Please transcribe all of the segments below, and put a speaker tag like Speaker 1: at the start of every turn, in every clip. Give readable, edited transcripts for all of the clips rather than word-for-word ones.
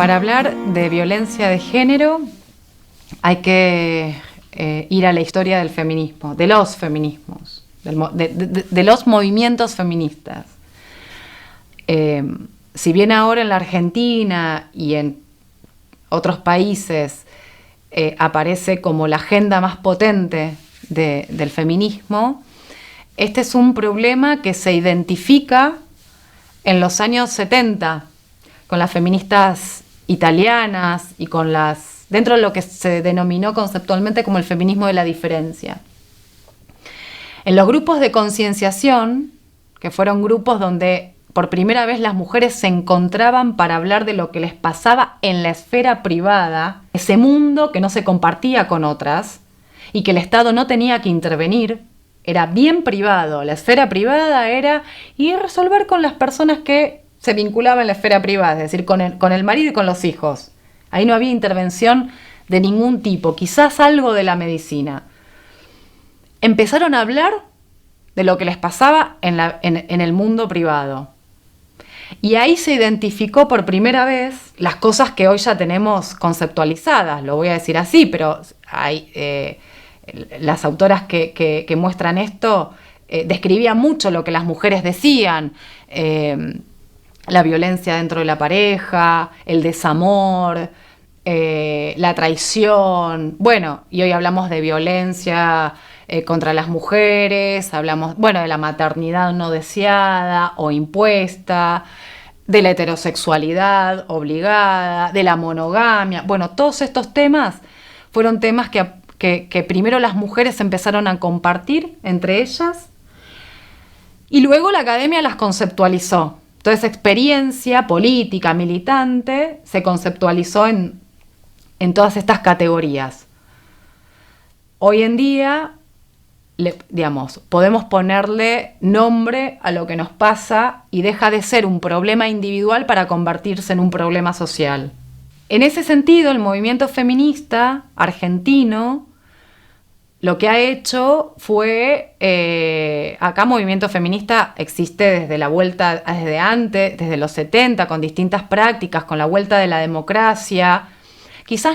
Speaker 1: Para hablar de violencia de género hay que ir a la historia del feminismo, de los feminismos, de los movimientos feministas. Si bien ahora en la Argentina y en otros países aparece como la agenda más potente del feminismo, este es un problema que se identifica en los años 70 con las feministas italianas y con dentro de lo que se denominó conceptualmente como el feminismo de la diferencia. En los grupos de concienciación, que fueron grupos donde por primera vez las mujeres se encontraban para hablar de lo que les pasaba en la esfera privada, ese mundo que no se compartía con otras y que el Estado no tenía que intervenir, era bien privado. La esfera privada era ir a resolver con las personas que se vinculaban en la esfera privada, es decir, con el marido y con los hijos. Ahí no había intervención de ningún tipo, quizás algo de la medicina. Empezaron a hablar de lo que les pasaba en el mundo privado. Y ahí se identificó por primera vez las cosas que hoy ya tenemos conceptualizadas, lo voy a decir así, pero hay, las autoras que muestran esto describían mucho lo que las mujeres decían, la violencia dentro de la pareja, el desamor, la traición. Bueno, y hoy hablamos de violencia contra las mujeres, hablamos, bueno, de la maternidad no deseada o impuesta, de la heterosexualidad obligada, de la monogamia. Bueno, todos estos temas fueron temas que primero las mujeres empezaron a compartir entre ellas y luego la academia las conceptualizó. Toda esa experiencia política, militante, se conceptualizó en todas estas categorías. Hoy en día, podemos ponerle nombre a lo que nos pasa y deja de ser un problema individual para convertirse en un problema social. En ese sentido, el movimiento feminista argentino lo que ha hecho fue, acá movimiento feminista existe desde la vuelta, desde antes, desde los 70, con distintas prácticas, con la vuelta de la democracia. Quizás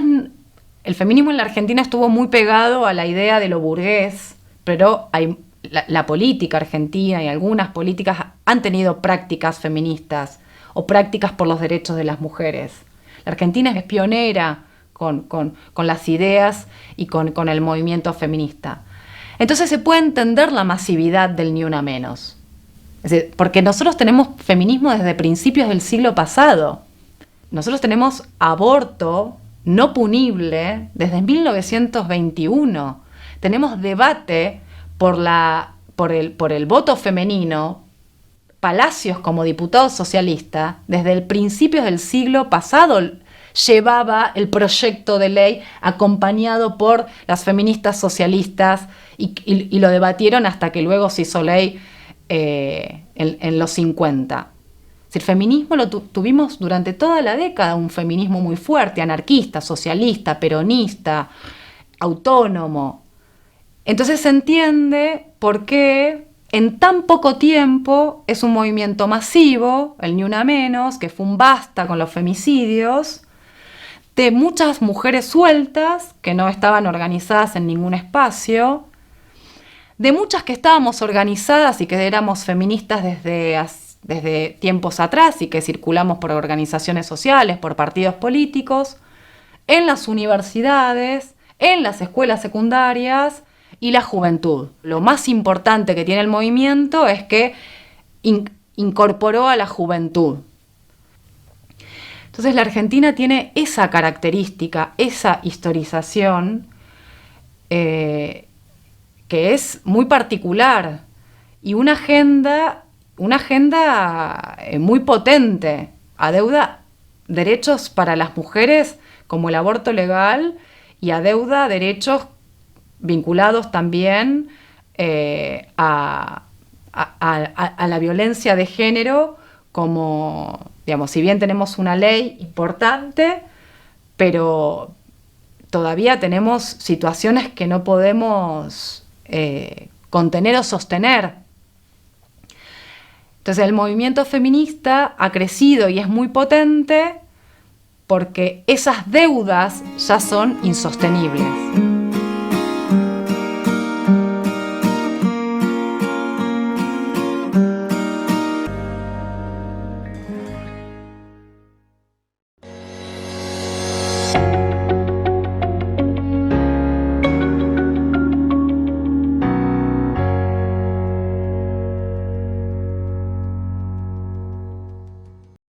Speaker 1: el feminismo en la Argentina estuvo muy pegado a la idea de lo burgués, pero la política argentina y algunas políticas han tenido prácticas feministas o prácticas por los derechos de las mujeres. La Argentina es pionera con las ideas y con el movimiento feminista. Entonces se puede entender la masividad del Ni Una Menos. Es decir, porque nosotros tenemos feminismo desde principios del siglo pasado. Nosotros tenemos aborto no punible desde 1921. Tenemos debate por el voto femenino, Palacios como diputado socialista, desde el principio del siglo pasado llevaba el proyecto de ley acompañado por las feministas socialistas y lo debatieron hasta que luego se hizo ley en los 50. El feminismo lo tuvimos durante toda la década, un feminismo muy fuerte, anarquista, socialista, peronista, autónomo. Entonces se entiende por qué en tan poco tiempo es un movimiento masivo, el Ni Una Menos, que fue un basta con los femicidios, de muchas mujeres sueltas que no estaban organizadas en ningún espacio, de muchas que estábamos organizadas y que éramos feministas desde tiempos atrás y que circulamos por organizaciones sociales, por partidos políticos, en las universidades, en las escuelas secundarias y la juventud. Lo más importante que tiene el movimiento es que incorporó a la juventud. Entonces la Argentina tiene esa característica, esa historización que es muy particular y una agenda muy potente, adeuda derechos para las mujeres como el aborto legal y adeuda derechos vinculados también a la violencia de género, como, si bien tenemos una ley importante, pero todavía tenemos situaciones que no podemos contener o sostener. Entonces el movimiento feminista ha crecido y es muy potente porque esas deudas ya son insostenibles.